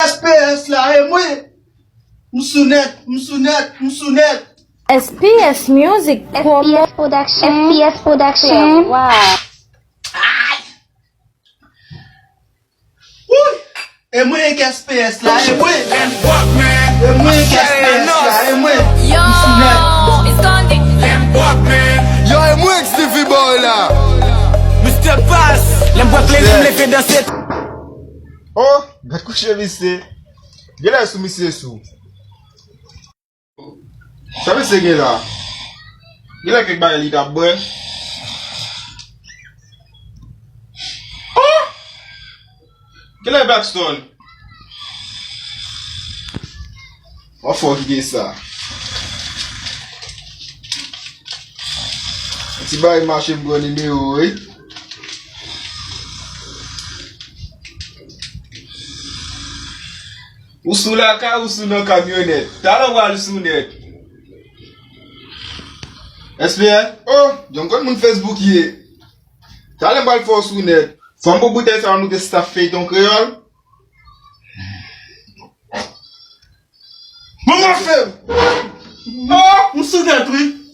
SPS là et moi. Moussounet. SPS Music FPS Production. FPS Production. Wow. Et moi avec SPS là et moi. And what, man? Et moi avec Said it SPS là et enough. moi. Yo, it's gone. And what, man? Yo, et moi, Stevie Boy là. Mr. Pass. L'aime boire plein de me fait danser. Oh, gars couché vissé. Gè la sou misé sou. Ça veut c'est gè là. Gè la kek bagay li da boy. Oh! Gè la Blackstone. Oh, fuck gè ça. Ti bagay marché m'gon numéro, oui. Ou sou la ka ou sou nan kamyonet? Tala wal sou net. SPL? Oh, yon kon moun Facebook ye. Tala mbal fò sou net. Fò mbo boutè sa nou te staff fey ton kreol. Maman fait. Oh, moussounet oui.